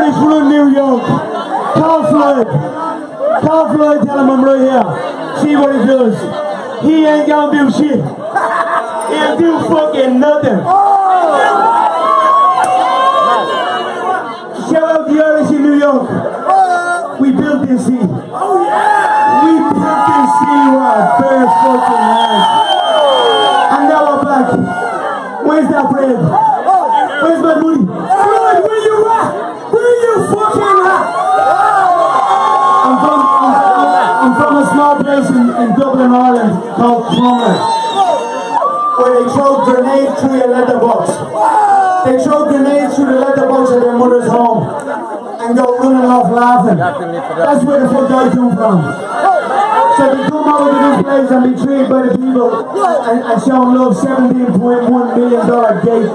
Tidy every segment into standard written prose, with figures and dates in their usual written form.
Somebody from New York. Call Floyd. Call Floyd, tell him I'm right here. See what he does. He ain't gonna do shit. He'll do fucking nothing. Shout out the Irish in New York. We built this city. We built this city with our bare fucking hands. And now we're back. Where's that bread? Where's my money? Floyd, where you at? Where you fucking at? I'm from a small place in Dublin, Ireland called Conor, where they throw grenades through your letterbox. They throw grenades through the letterbox of their mother's home and go running off laughing. That's where the fuck I come from. So to come over to this place and be treated by the people and show love, $17.1 million gate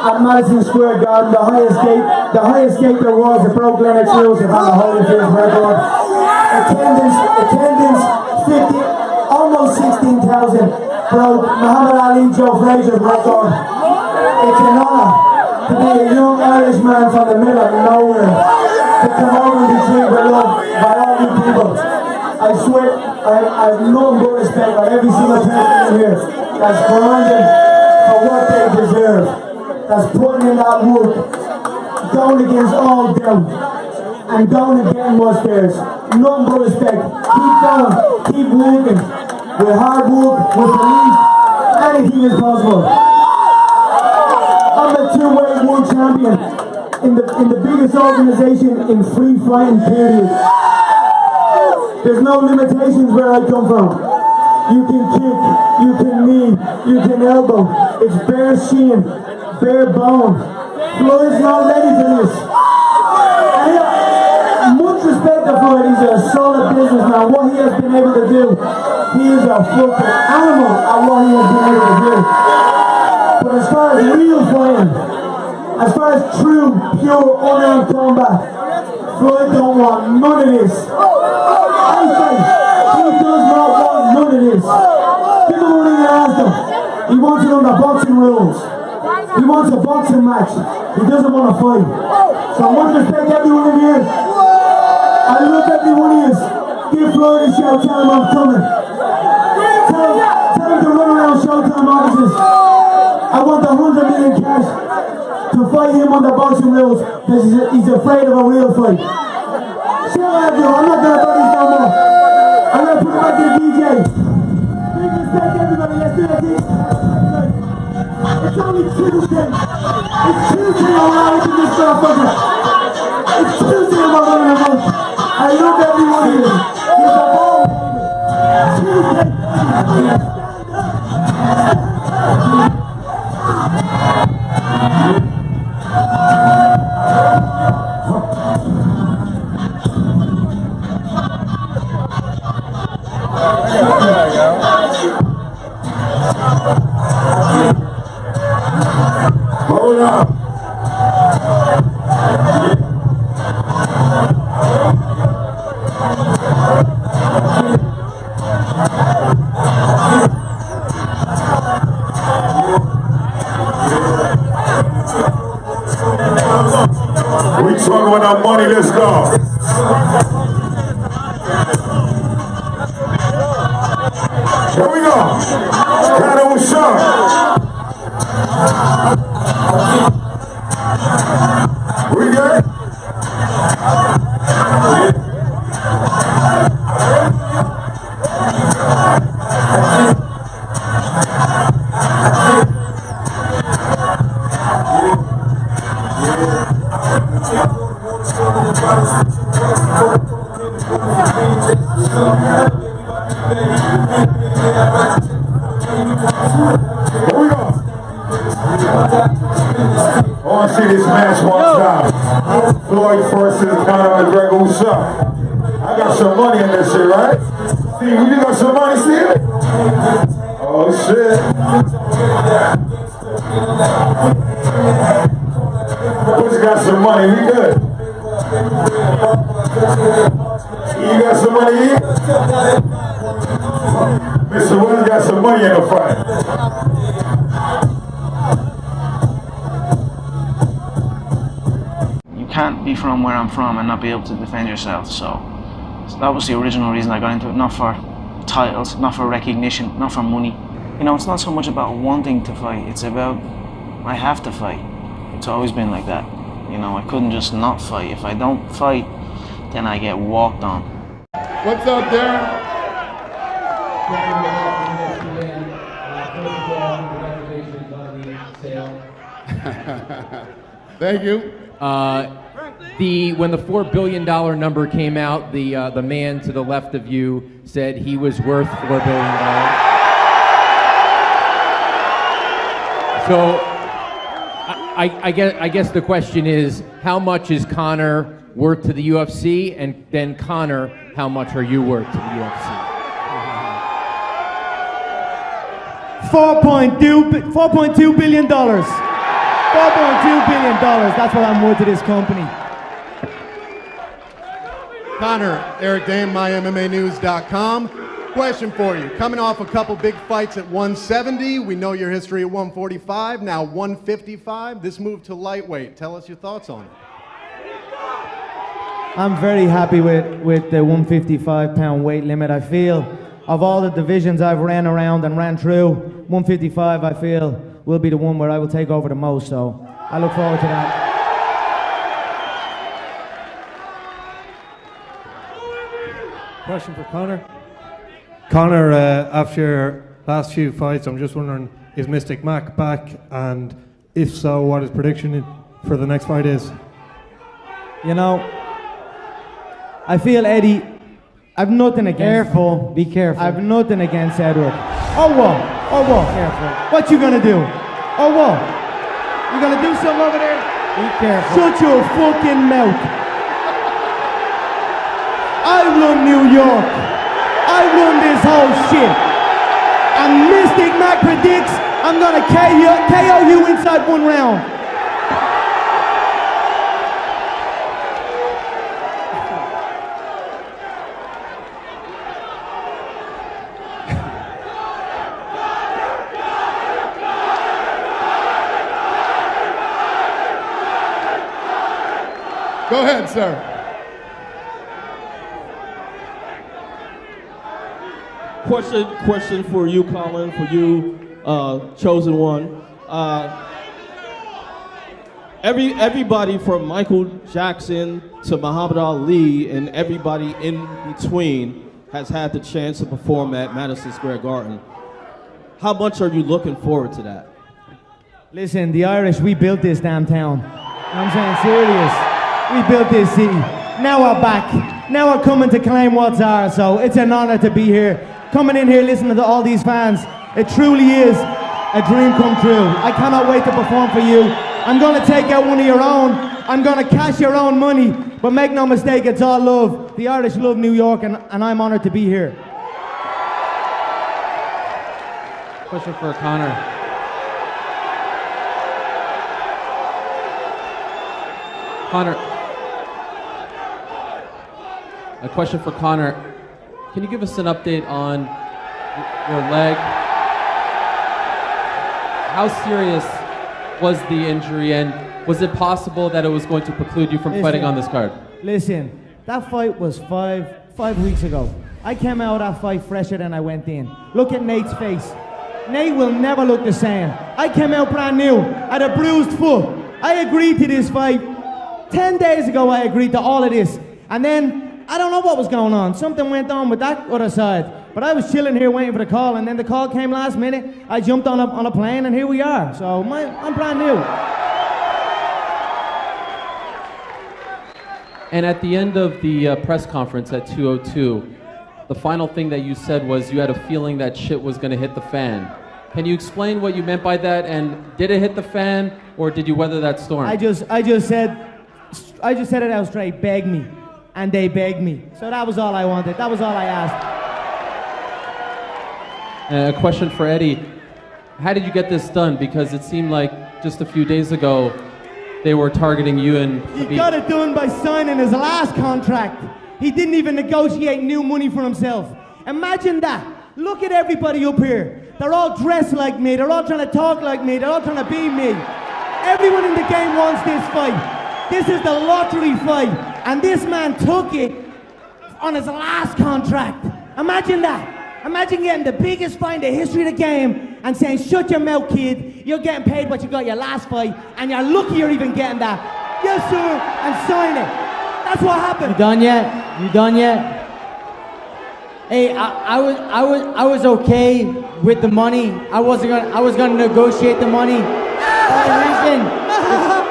at Madison Square Garden, the highest gate there was. It broke Lennox Lewis on the Holyfield record. Attendance 50, almost 16,000, broke Muhammad Ali, Joe Frazier's record. It's an honour to be a young Irishman from the middle of nowhere to come over and be treated with love by all you people. I swear, I have nothing but respect for every single person in here that's grinding for what they deserve, that's putting in that work, going against all doubt, and going against what's theirs. Nothing but respect. Keep going, keep working. With hard work, with belief, anything is possible. I'm a two-weight world champion in the biggest organization in free fighting, period. There's no limitations where I come from. You can kick, you can knee, you can elbow. It's bare shin, bare bone. Floyd's not ready for this. Much respect to Floyd. He's a solid businessman. What he has been able to do, he is a fucking animal at what he has been able to do. But as far as real fighting, as far as true, pure, unarmed combat, Floyd don't want none of this. I say, he does not want none of this. People won't even ask him. He wants it under boxing rules. He wants a boxing match. He doesn't want to fight. So I want to respect everyone in here. I love every one of you. Give Floyd a shout, tell him I'm coming. Tell him to run around Showtime offices. I want 100 million cash to fight him on the boxing rules because he's afraid of a real fight. Shout out everyone, I'm not going to do this no more. I'm going to put it back to the DJ. Big respect everybody, let's do it. It's only Tuesday. It's Tuesday already to this motherfucker. It's Tuesday about one of the most. I love everyone here. He's a ball. Tuesday. Hold up. We talking about our money, let's go. Here we go. Conor with Sean. We good? Here we go. I want to see this match one time. Floyd versus Conor McGregor. What's up? I got some money in this shit, right? Steve, you got some money, Steve? Oh, shit. Who's got some money? We good. You got some money here? Mr. Williams got some money in the fight. can't be from where I'm from and not be able to defend yourself. So that was the original reason I got into it, not for titles, not for recognition, not for money. You know, it's not so much about wanting to fight, it's about I have to fight. It's always been like that. You know, I couldn't just not fight. If I don't fight, then I get walked on. What's up, Darren? Thank you. When the $4 billion number came out, the man to the left of you said he was worth $4 billion. So I guess the question is, how much is Conor worth to the UFC? And then Conor, how much are you worth to the UFC? $4.2 billion. $4.2 billion. That's what I'm worth to this company. Conor, Eric Dane, MyMMAnews.com. Question for you. Coming off a couple big fights at 170, we know your history at 145, now 155. This move to lightweight. Tell us your thoughts on it. I'm very happy with the 155-pound weight limit. I feel of all the divisions I've ran around and ran through, 155 I feel will be the one where I will take over the most. So I look forward to that. Question for Conor. Conor, after your last few fights, I'm just wondering, is Mystic Mac back? And if so, what his prediction for the next fight is? You know, I feel Eddie, I've nothing against... Careful, be careful. I've nothing against Edward. Oh, what? Oh, what? Careful. What you gonna do? Oh, what? You gonna do something over there? Be careful. Shut your fucking mouth. I run New York. I run this whole shit. And Mystic Mac predicts I'm gonna KO you inside one round. Go ahead, sir. Question for you, Colin, for you, chosen one. Everybody from Michael Jackson to Muhammad Ali and everybody in between has had the chance to perform at Madison Square Garden. How much are you looking forward to that? Listen, the Irish, we built this damn town. I'm saying serious. We built this city. Now we're back. Now we're coming to claim what's ours, so it's an honor to be here. Coming in here listening to all these fans. It truly is a dream come true. I cannot wait to perform for you. I'm going to take out one of your own. I'm going to cash your own money. But make no mistake, it's all love. The Irish love New York, and I'm honored to be here. Question for Conor. Conor, a question for Conor. Can you give us an update on your leg? How serious was the injury, and was it possible that it was going to preclude you from fighting on this card? Listen, that fight was five weeks ago. I came out of that fight fresher than I went in. Look at Nate's face. Nate will never look the same. I came out brand new, at a bruised foot. I agreed to this fight. 10 days ago I agreed to all of this. And then, I don't know what was going on. Something went on with that other side. But I was chilling here waiting for the call, and then the call came last minute. I jumped on a plane, and here we are. So I'm brand new. And at the end of the press conference at 2:02, the final thing that you said was you had a feeling that shit was going to hit the fan. Can you explain what you meant by that? And did it hit the fan, or did you weather that storm? I just said it out straight. Beg me. And they begged me. So that was all I wanted. That was all I asked. A question for Eddie. How did you get this done? Because it seemed like just a few days ago they were targeting you and... He got it done by signing his last contract. He didn't even negotiate new money for himself. Imagine that. Look at everybody up here. They're all dressed like me. They're all trying to talk like me. They're all trying to be me. Everyone in the game wants this fight. This is the lottery fight, and this man took it on his last contract. Imagine that. Imagine getting the biggest fight in the history of the game and saying, shut your mouth, kid. You're getting paid what you got your last fight, and you're lucky you're even getting that. Yes, sir, and sign it. That's what happened. You done yet? You done yet? Hey, I was okay with the money. I was gonna negotiate the money. The reason,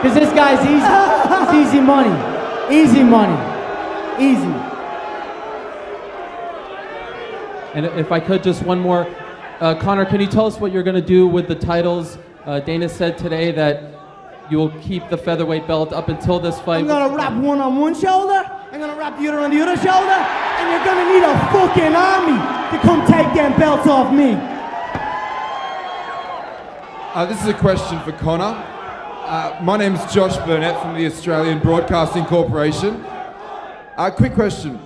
because this guy's easy. It's easy money. Easy money. Easy. And if I could, just one more. Conor, can you tell us what you're going to do with the titles? Dana said today that you will keep the featherweight belt up until this fight. I'm going to wrap one on one shoulder, I'm going to wrap the other on the other shoulder, and you're going to need a fucking army to come take them belts off me. This is a question for Conor. My name's Josh Burnett from the Australian Broadcasting Corporation. Quick question.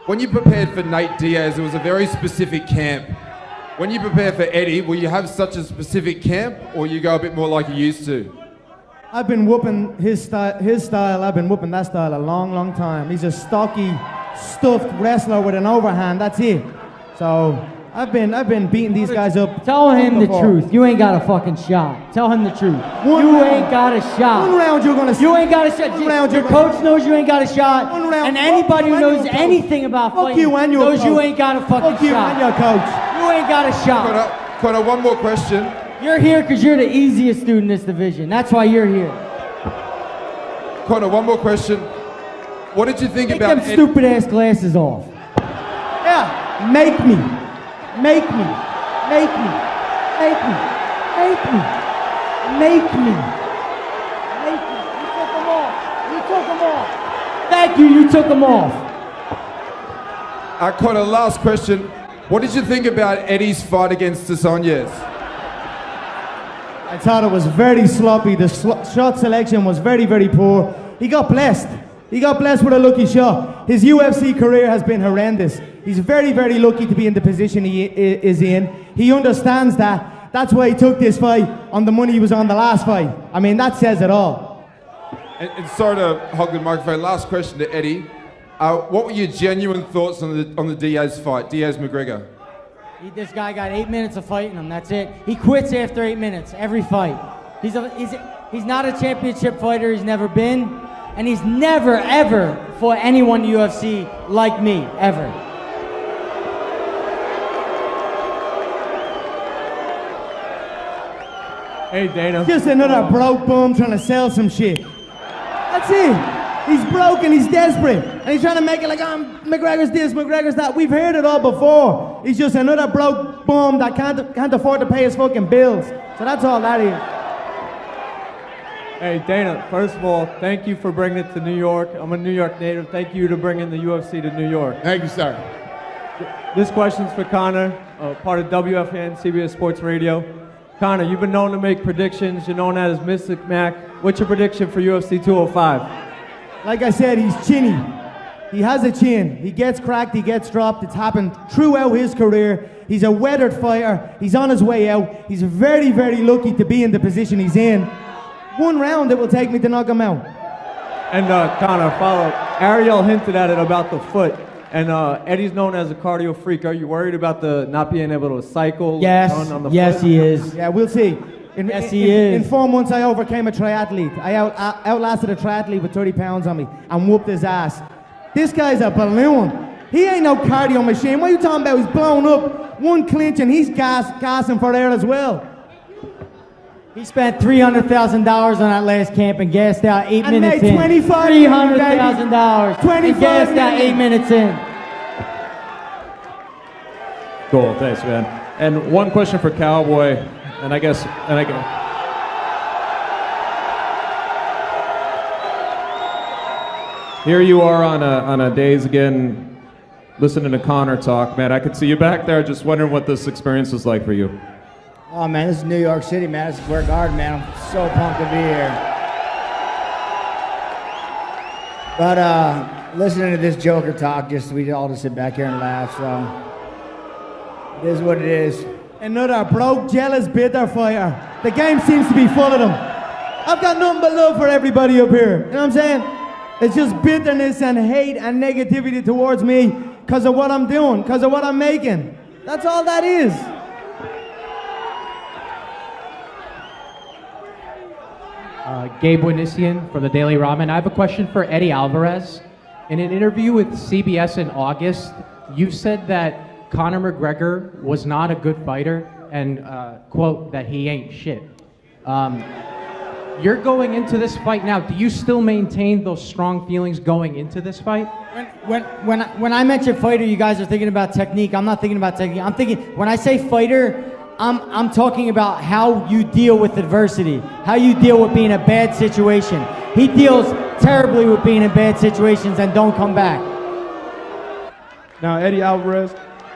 When you prepared for Nate Diaz, it was a very specific camp. When you prepare for Eddie, will you have such a specific camp, or you go a bit more like you used to? I've been whooping his style. I've been whooping that style a long, long time. He's a stocky, stuffed wrestler with an overhand. That's it. So I've been beating these guys up. Tell him the before. truth. You ain't got a fucking shot. Tell him the truth. You ain't got a shot. One round you're gonna. You ain't got a shot. Your coach knows you ain't got a shot. One round. And anybody who knows coach. anything about Fuck fighting you and your knows coach. you ain't got a fucking Fuck you shot. and your coach. You ain't got a shot. Conor, one more question. You're here because you're the easiest dude in this division. That's why you're here. Conor, one more question. What did you think Take about them stupid ass glasses off. Yeah, make me. Make me. Make me. Make me. Make me. Make me. Make me. You took them off. You took them off. Thank you. You took them off. Conor, last question. What did you think about Eddie's fight against Sonya's? I thought it was very sloppy. The shot selection was very, very poor. He got blessed. He got blessed with a lucky shot. His UFC career has been horrendous. He's very, very lucky to be in the position he is in. He understands that. That's why he took this fight on the money he was on the last fight. I mean, that says it all. And sorry to hog the microphone. Last question to Eddie. What were your genuine thoughts on the Diaz fight, Diaz-McGregor? This guy got 8 minutes of fighting him. That's it. He quits after 8 minutes every fight. He's not a championship fighter. He's never been, and he's never ever fought anyone in the UFC like me ever. Hey Dana. Just another broke bum trying to sell some shit. That's it. He's broke and he's desperate. And he's trying to make it like, McGregor's this, McGregor's that. We've heard it all before. He's just another broke bum that can't afford to pay his fucking bills. So that's all that is. Hey Dana, first of all, thank you for bringing it to New York. I'm a New York native. Thank you to bringing the UFC to New York. Thank you, sir. This question's for Conor, part of WFN, CBS Sports Radio. Conor, you've been known to make predictions. You're known as Mystic Mac. What's your prediction for UFC 205? Like I said, he's chinny. He has a chin. He gets cracked, he gets dropped. It's happened throughout his career. He's a weathered fighter. He's on his way out. He's very, very lucky to be in the position he's in. One round it will take me to knock him out. And Conor, follow. Ariel hinted at it about the foot. And Eddie's known as a cardio freak. Are you worried about the not being able to cycle on the yes, foot? he is. Yeah, we'll see. Yes, he is. In 4 months, I overcame a triathlete. I outlasted a triathlete with 30 pounds on me and whooped his ass. This guy's a balloon. He ain't no cardio machine. What are you talking about? He's blown up. One clinch and he's gassing for air as well. He spent $300,000 on that last camp and gassed out 8 And minutes made in. $25,000. $300,000. And gassed out 8 minutes in. Cool, thanks, man. And one question for Cowboy, and I guess. Here you are on a days again, listening to Conor talk, man. I could see you back there, just wondering what this experience was like for you. Oh man, this is New York City, man. This is Square Garden, man. I'm so pumped to be here. But listening to this Joker talk, we all just sit back here and laugh. So it is what it is. Another broke, jealous, bitter fighter. The game seems to be full of them. I've got nothing but love for everybody up here. You know what I'm saying? It's just bitterness and hate and negativity towards me because of what I'm doing, because of what I'm making. That's all that is. Gabe Winisian for the Daily Ramen. I have a question for Eddie Alvarez. In an interview with CBS in August, you said that Conor McGregor was not a good fighter and, quote, that he ain't shit. You're going into this fight now. Do you still maintain those strong feelings going into this fight? When I mention fighter, you guys are thinking about technique. I'm not thinking about technique. I'm thinking, when I say fighter, I'm talking about how you deal with adversity, how you deal with being in a bad situation. He deals terribly with being in bad situations and don't come back. Now, Eddie Alvarez,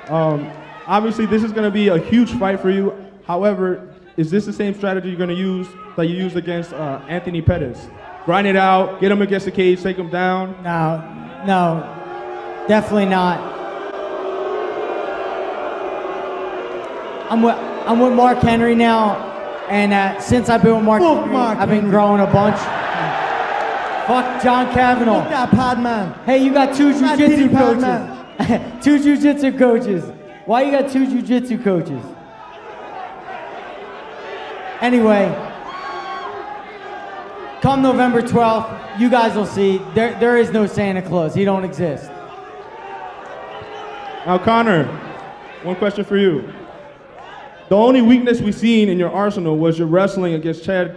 obviously this is going to be a huge fight for you. However, is this the same strategy you're going to use that you used against Anthony Pettis? Grind it out, get him against the cage, take him down? No, definitely not. I'm with Mark Henry now, and since I've been with Mark Henry, I've been growing a bunch. Fuck John Kavanaugh. Fuck that pod man. Hey, you got two jiu-jitsu coaches. Two jiu-jitsu coaches. Why you got two jiu-jitsu coaches? Anyway, come November 12th, you guys will see. There is no Santa Claus. He don't exist. Now, Conor, one question for you. The only weakness we've seen in your arsenal was your wrestling against Chad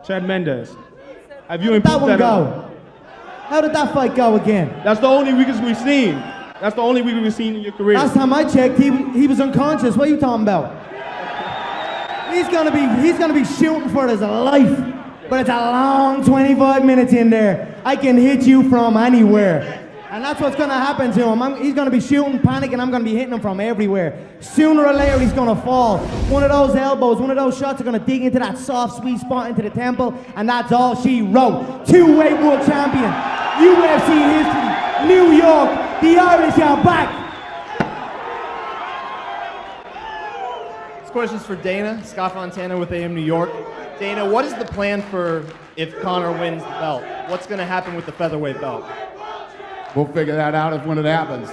Mendes. Have you improved that? How did that fight go again? That's the only weakness we've seen. That's the only weakness we've seen in your career. Last time I checked, he was unconscious. What are you talking about? He's gonna be shooting for his life. But it's a long 25 minutes in there. I can hit you from anywhere. And that's what's gonna happen to him. He's gonna be shooting, panicking, I'm gonna be hitting him from everywhere. Sooner or later, he's gonna fall. One of those elbows, one of those shots are gonna dig into that soft, sweet spot into the temple, and that's all she wrote. Two-weight world champion, UFC history, New York, the Irish are back. This question's for Dana, Scott Fontana with AM New York. Dana, what is the plan for if Conor wins the belt? What's gonna happen with the featherweight belt? We'll figure that out when it happens.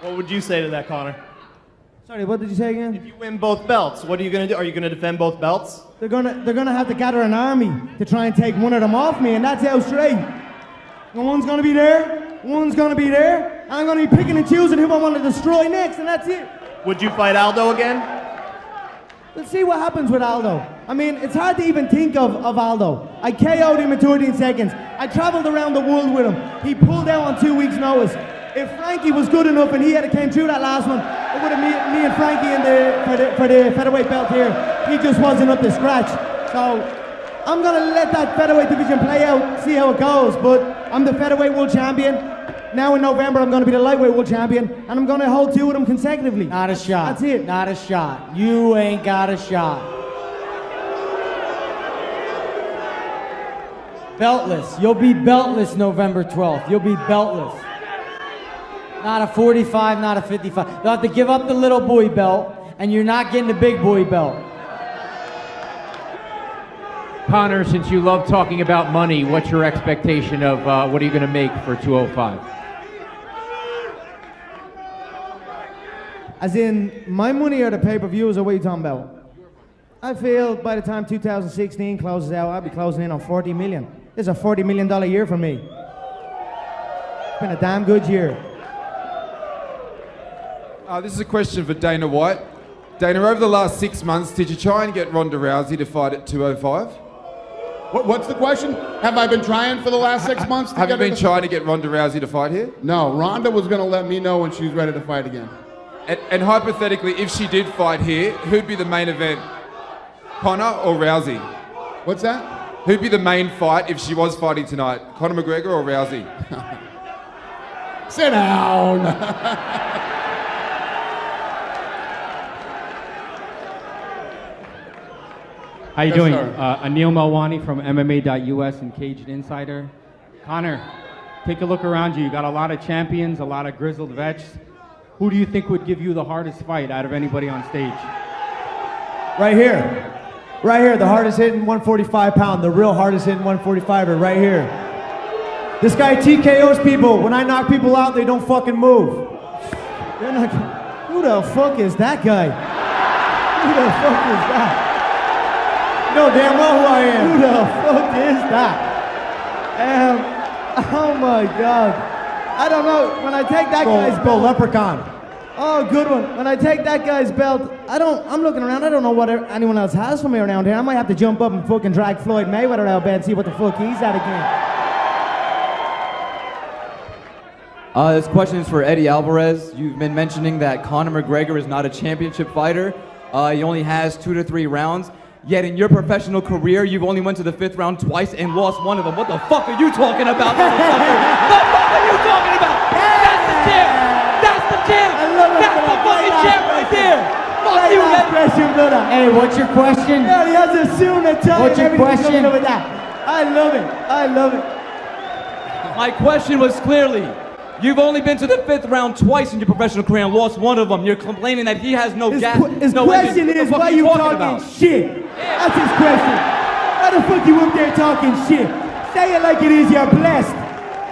What would you say to that, Conor? Sorry, what did you say again? If you win both belts, what are you gonna do? Are you gonna defend both belts? They're gonna have to gather an army to try and take one of them off me, and that's how straight. One's gonna be there, one's gonna be there. I'm gonna be picking and choosing who I want to destroy next, and that's it. Would you fight Aldo again? Let's see what happens with Aldo. I mean, it's hard to even think of Aldo. I KO'd him in 13 seconds. I traveled around the world with him. He pulled out on 2 weeks' notice. If Frankie was good enough and he had came through that last one, it would have me and Frankie for the featherweight belt here. He just wasn't up to scratch. So I'm gonna let that featherweight division play out, see how it goes. But I'm the featherweight world champion. Now in November, I'm going to be the lightweight world champion, and I'm going to hold two of them consecutively. Not a shot. That's it. Not a shot. You ain't got a shot. Beltless. You'll be beltless November 12th. You'll be beltless. Not a 45, not a 55. You'll have to give up the little boy belt, and you're not getting the big boy belt. Conor, since you love talking about money, what's your expectation of what are you going to make for 205? As in, my money or the pay-per-views, or what are you talking about? I feel by the time 2016 closes out, I'll be closing in on 40 million. This is a $40 million year for me. It's been a damn good year. This is a question for Dana White. Dana, over the last 6 months, did you try and get Ronda Rousey to fight at 205? What's the question? Have I been trying for the last 6 months? Have you been trying to get Ronda Rousey to fight here? No, Ronda was going to let me know when she was ready to fight again. And hypothetically, if she did fight here, who'd be the main event? Conor or Rousey? What's that? Who'd be the main fight if she was fighting tonight? Conor McGregor or Rousey? Sit down. How you doing? Anil Melwani from MMA.us and Caged Insider. Conor, take a look around you. You got a lot of champions, a lot of grizzled vets. Who do you think would give you the hardest fight out of anybody on stage? Right here. Right here, the hardest hitting 145 pound, the real hardest hitting 145er right here. This guy TKOs people. When I knock people out, they don't fucking move. They're not, who the fuck is that guy? Who the fuck is that? You know damn well who I am. Who the fuck is that? Oh my God. I don't know, when I take that guy's belt. Leprechaun. Oh, good one. When I take that guy's belt, I'm looking around, I don't know what anyone else has for me around here. I might have to jump up and fucking drag Floyd Mayweather out of bed and see what the fuck he's at again. This question is for Eddie Alvarez. You've been mentioning that Conor McGregor is not a championship fighter. He only has 2 to 3 rounds. Yet in your professional career, you've only went to the 5th round twice and lost one of them. What the fuck are you talking about, motherfucker? What the fuck are you talking about? That's the champ! That's the champ! That's the fucking champ right there! Fuck you, man! Hey, what's your question? Yeah, he has a suit and a tie. What's your question? With that. I love it. I love it. My question was clearly, you've only been to the 5th round twice in your professional career and lost one of them. You're complaining that he has no gas. His question is, why you talking shit? That's his question. Why the fuck you up there talking shit? Say it like it is, you're blessed.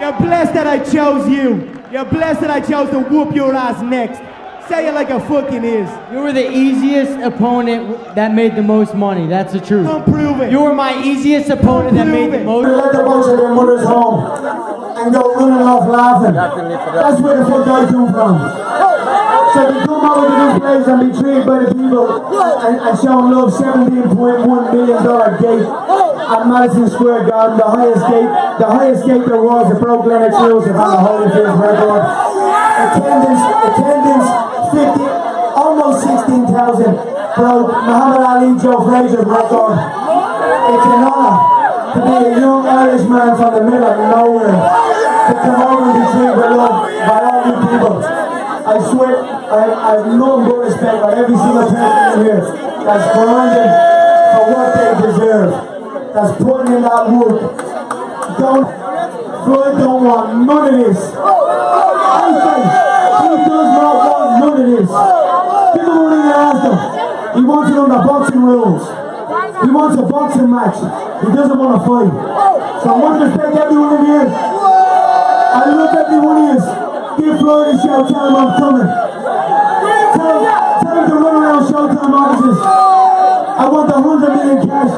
You're blessed that I chose you. You're blessed that I chose to whoop your ass next. Say it like it fucking is. You were the easiest opponent that made the most money. That's the truth. Don't prove it. You were my easiest opponent that made the most. Let the bunch of their mothers home and go running off laughing. That's where the fuck I come from. So they come out to this place and be treated by the people and show love. $17.1 million gate at Madison Square Garden, the highest gate there was. It broke Lennox Lewis and the Holyfield record. Attendance 50, almost 16,000 broke Muhammad Ali, Joe Frazier's record. It's an honour to be a young Irishman from the middle of nowhere to come over and be treated with love by all you people. I swear, I have nothing but respect for every single person in here that's grinding for what they deserve, that's putting in that work. Floyd don't want none of this. I say, he does not want none of this. People don't even ask him. He wants it under boxing rules. He wants a boxing match. He doesn't want to fight. So I want to respect everyone in here. I love every one of you. Give Floyd a shout, tell him I'm coming. Tell him to run around Showtime offices. I want the 100 million cash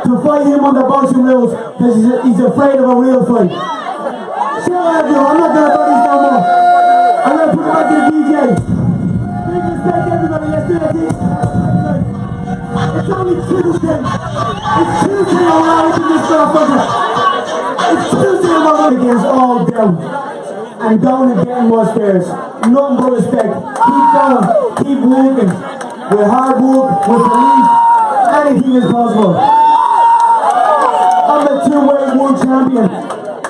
to fight him on the boxing rules because he's afraid of a real fight. Shout out to him, I'm not going to fight this no more. I'm going to put it back to the DJ. Big respect everybody, let's do that. It's only Tuesday. It's Tuesday alright with this motherfucker. It's Tuesday alright against all doubt. And down again was theirs. Nothing but respect. Keep going, keep working. With hard work, with belief, anything is possible. I'm a 2-weight world champion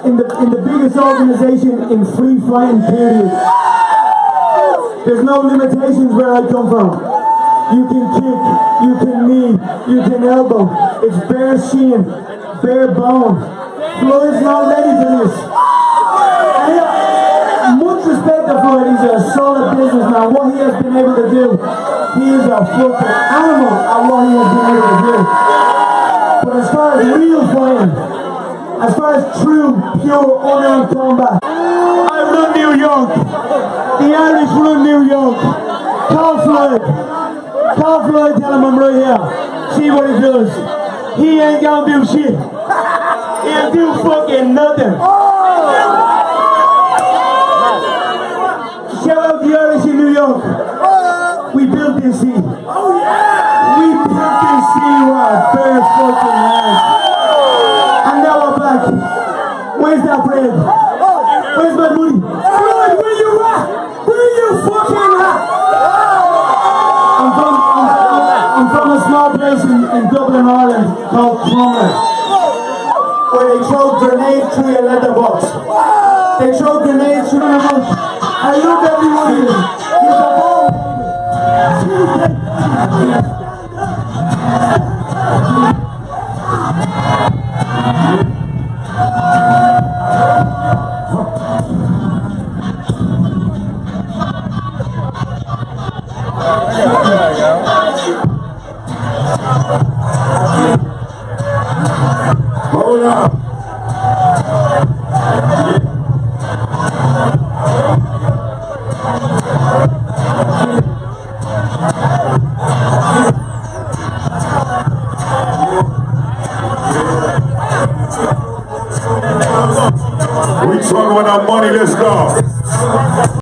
in the biggest organization in free fighting period. There's no limitations where I come from. You can kick, you can knee, you can elbow. It's bare shin, bare bone. Floyd's not ready for this. Much respect to Floyd, he's a solid businessman. What he has been able to do, he is a fucking animal at what he has been able to do. But as far as real fighting, as far as true, pure, unarmed combat, I run New York. The Irish run New York. Call Floyd. Call Floyd, tell him I'm right here. See what he does. He ain't gonna do shit. He'll do fucking nothing. Shout out the Irish in New York. We built this city. We built this city with our bare fucking hands. And now we're back. Where's that bread? Where's my money? Floyd, where you at? Where you fucking at? I'm from a small place in Dublin, Ireland called Conor, where they throw grenades through your letterbox. They throw grenades through your letterbox. I love every one of you. You're the ball. There you go. money, let's go.